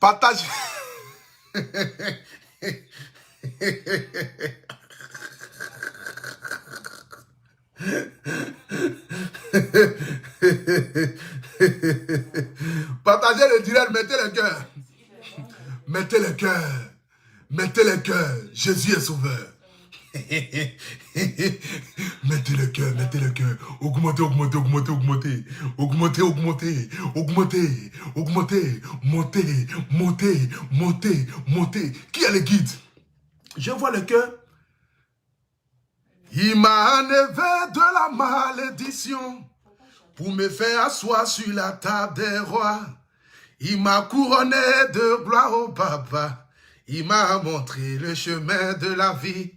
Partage. Partagez le direct, mettez le cœur. Mettez le cœur. Mettez le cœur. Jésus est sauveur. Mettez le cœur, mettez le cœur. Augmentez, augmentez, augmentez, augmentez. Augmentez, augmentez, augmentez, augmentez. Montez, montez, montez, montez. Qui est le guide? Je vois le cœur. Il m'a enlevé de la malédiction pour me faire asseoir sur la table des rois. Il m'a couronné de gloire au papa. Il m'a montré le chemin de la vie.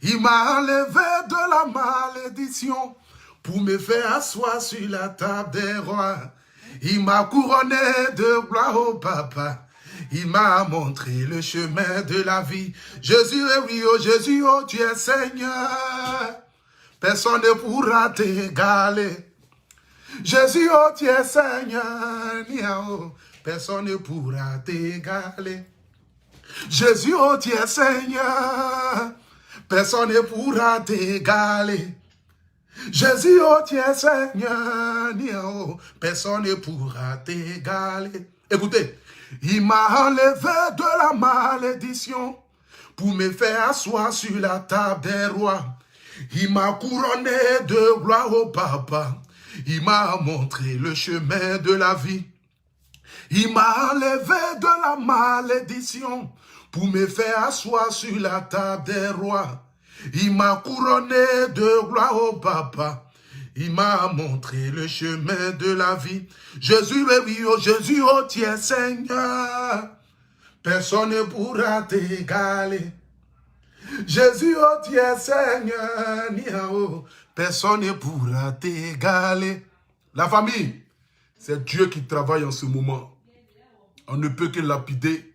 Il m'a enlevé de la malédiction pour me faire asseoir sur la table des rois. Il m'a couronné de gloire au papa. Il m'a montré le chemin de la vie. Jésus, oui, oh Jésus, oh tu es Seigneur. Personne ne pourra t'égaler. Jésus, oh tu es Seigneur. Personne ne pourra t'égaler. Jésus, oh tu es Seigneur. Personne ne pourra t'égaler. Jésus, oh tu es Seigneur. Personne ne pourra t'égaler. Écoutez. Il m'a enlevé de la malédiction pour me faire asseoir sur la table des rois. Il m'a couronné de gloire au papa. Il m'a montré le chemin de la vie. Il m'a enlevé de la malédiction pour me faire asseoir sur la table des rois. Il m'a couronné de gloire au papa. Il m'a montré le chemin de la vie. Jésus, oui, oh Jésus, oh tu es Seigneur. Personne ne pourra t'égaler. Jésus, oh tu es Seigneur. Personne ne pourra t'égaler. La famille, c'est Dieu qui travaille en ce moment. On ne peut que lapider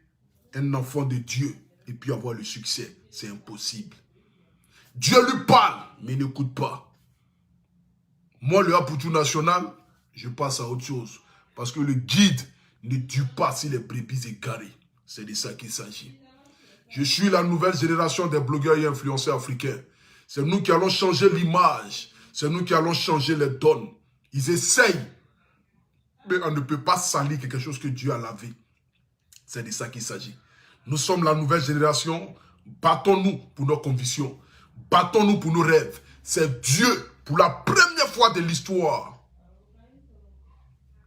un enfant de Dieu et puis avoir le succès. C'est impossible. Dieu lui parle, mais il n'écoute pas. Moi, le Apoutou national, je passe à autre chose. Parce que le guide ne tue pas si les brebis égarées. C'est de ça qu'il s'agit. Je suis la nouvelle génération des blogueurs et influenceurs africains. C'est nous qui allons changer l'image. C'est nous qui allons changer les donnes. Ils essayent. Mais on ne peut pas salir quelque chose que Dieu a lavé. C'est de ça qu'il s'agit. Nous sommes la nouvelle génération. Battons-nous pour nos convictions. Battons-nous pour nos rêves. C'est Dieu, pour la première fois de l'histoire,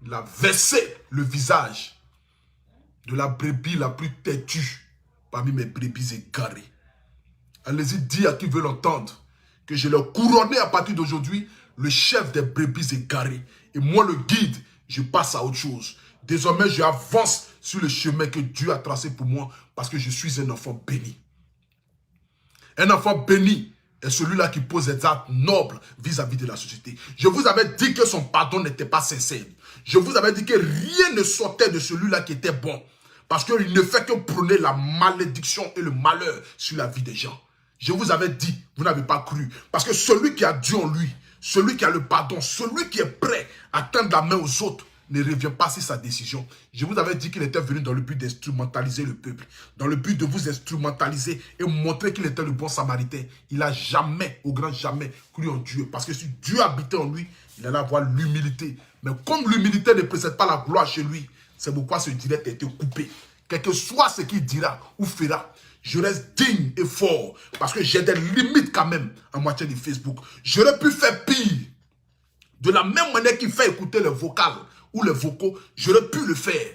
il a versé le visage de la brebis la plus têtue parmi mes brebis égarées. Allez-y, dis à qui veut l'entendre que je l'ai couronné à partir d'aujourd'hui le chef des brebis égarées. Et moi, le guide, je passe à autre chose. Désormais, j'avance sur le chemin que Dieu a tracé pour moi parce que je suis un enfant béni. Un enfant béni est celui-là qui pose des actes nobles vis-à-vis de la société. Je vous avais dit que son pardon n'était pas sincère. Je vous avais dit que rien ne sortait de celui-là qui était bon. Parce qu'il ne fait que prôner la malédiction et le malheur sur la vie des gens. Je vous avais dit, vous n'avez pas cru. Parce que celui qui a Dieu en lui, celui qui a le pardon, celui qui est prêt à tendre la main aux autres, ne revient pas sur sa décision. Je vous avais dit qu'il était venu dans le but d'instrumentaliser le peuple, dans le but de vous instrumentaliser et montrer qu'il était le bon samaritain. Il n'a jamais, au grand jamais, cru en Dieu. Parce que si Dieu habitait en lui, il allait avoir l'humilité. Mais comme l'humilité ne précède pas la gloire chez lui, c'est pourquoi ce direct a été coupé. Quel que soit ce qu'il dira ou fera, je reste digne et fort. Parce que j'ai des limites quand même en matière de Facebook. J'aurais pu faire pire. De la même manière qu'il fait écouter le vocal ou les vocaux, j'aurais pu le faire.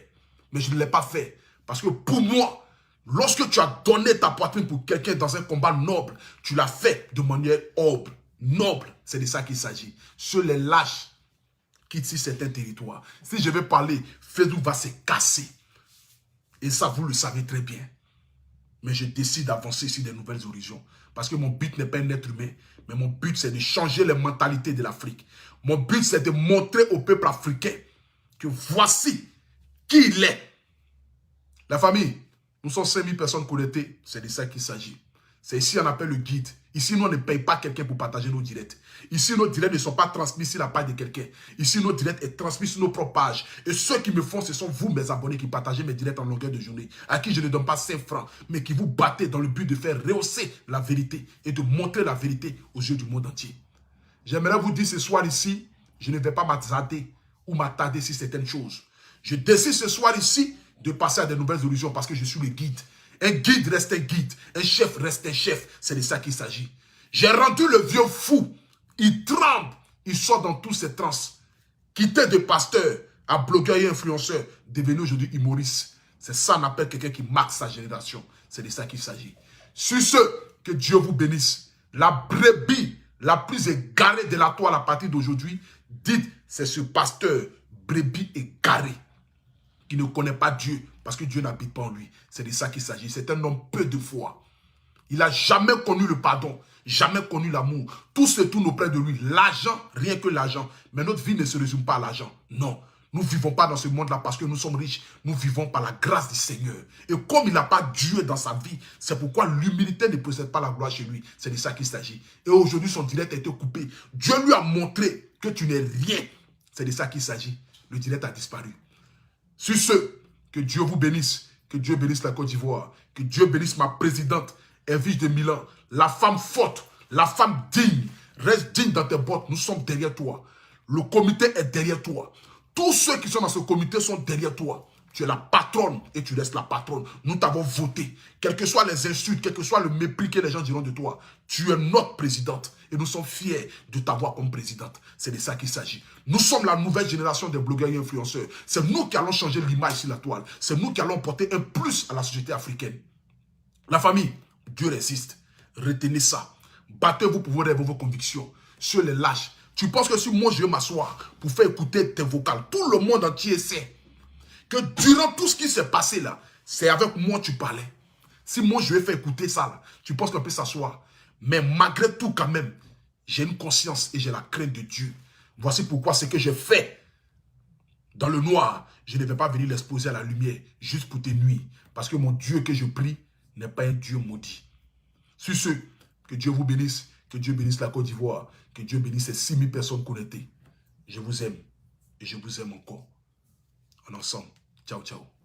Mais je ne l'ai pas fait. Parce que pour moi, lorsque tu as donné ta poitrine pour quelqu'un dans un combat noble, tu l'as fait de manière noble. Noble, c'est de ça qu'il s'agit. Seuls les lâches quittent certains territoires. Si je vais parler, Facebook va se casser. Et ça, vous le savez très bien. Mais je décide d'avancer sur des nouvelles horizons. Parce que mon but n'est pas un être humain. Mais mon but, c'est de changer les mentalités de l'Afrique. Mon but, c'est de montrer au peuple africain que voici qui il est. La famille, nous sommes 5000 personnes connectées. C'est de ça qu'il s'agit. C'est ici qu'on appelle le guide. Ici, nous, on ne paye pas quelqu'un pour partager nos directs. Ici, nos directs ne sont pas transmis sur la page de quelqu'un. Ici, nos directs sont transmis sur nos propres pages. Et ceux qui me font, ce sont vous, mes abonnés, qui partagez mes directs en longueur de journée, à qui je ne donne pas 5 francs, mais qui vous battez dans le but de faire rehausser la vérité et de montrer la vérité aux yeux du monde entier. J'aimerais vous dire ce soir ici, je ne vais pas m'attarder ou m'attarder sur certaines choses. Je décide ce soir ici de passer à de nouvelles horizons parce que je suis le guide. Un guide reste un guide, un chef reste un chef. C'est de ça qu'il s'agit. J'ai rendu le vieux fou. Il tremble, il sort dans tous ses trans. Quitté de pasteur à blogueur et influenceur, devenu aujourd'hui humoriste. C'est ça qu'on appelle quelqu'un qui marque sa génération. C'est de ça qu'il s'agit. Sur ce, que Dieu vous bénisse. La brebis la plus égarée de la toile à partir d'aujourd'hui, dites, c'est ce pasteur brebis égaré qui ne connaît pas Dieu parce que Dieu n'habite pas en lui. C'est de ça qu'il s'agit. C'est un homme peu de foi. Il n'a jamais connu le pardon, jamais connu l'amour. Tout se tourne auprès de lui. L'argent, rien que l'argent. Mais notre vie ne se résume pas à l'argent. Non. Nous ne vivons pas dans ce monde-là parce que nous sommes riches. Nous vivons par la grâce du Seigneur. Et comme il n'a pas Dieu dans sa vie, c'est pourquoi l'humilité ne possède pas la gloire chez lui. C'est de ça qu'il s'agit. Et aujourd'hui, son direct a été coupé. Dieu lui a montré que tu n'es rien. C'est de ça qu'il s'agit. Le direct a disparu. Sur ce, que Dieu vous bénisse. Que Dieu bénisse la Côte d'Ivoire. Que Dieu bénisse ma présidente, Evige de Milan. La femme forte, la femme digne. Reste digne dans tes bottes. Nous sommes derrière toi. Le comité est derrière toi. Tous ceux qui sont dans ce comité sont derrière toi. Tu es la patronne et tu restes la patronne. Nous t'avons voté. Quelles que soient les insultes, quel que soit le mépris que les gens diront de toi, tu es notre présidente. Et nous sommes fiers de t'avoir comme présidente. C'est de ça qu'il s'agit. Nous sommes la nouvelle génération des blogueurs et influenceurs. C'est nous qui allons changer l'image sur la toile. C'est nous qui allons porter un plus à la société africaine. La famille, Dieu résiste. Retenez ça. Battez-vous pour vos rêves, vos convictions. Sur les lâches. Tu penses que si moi je vais m'asseoir pour faire écouter tes vocales, tout le monde entier sait que durant tout ce qui s'est passé là, c'est avec moi que tu parlais. Si moi je vais faire écouter ça là, tu penses qu'on peut s'asseoir. Mais malgré tout quand même, j'ai une conscience et j'ai la crainte de Dieu. Voici pourquoi ce que j'ai fait dans le noir, je ne vais pas venir l'exposer à la lumière juste pour te nuire. Parce que mon Dieu que je prie n'est pas un Dieu maudit. Sur ce, que Dieu vous bénisse, que Dieu bénisse la Côte d'Ivoire, que Dieu bénisse ces 6000 personnes connectées. Je vous aime et je vous aime encore. En ensemble. Ciao, ciao.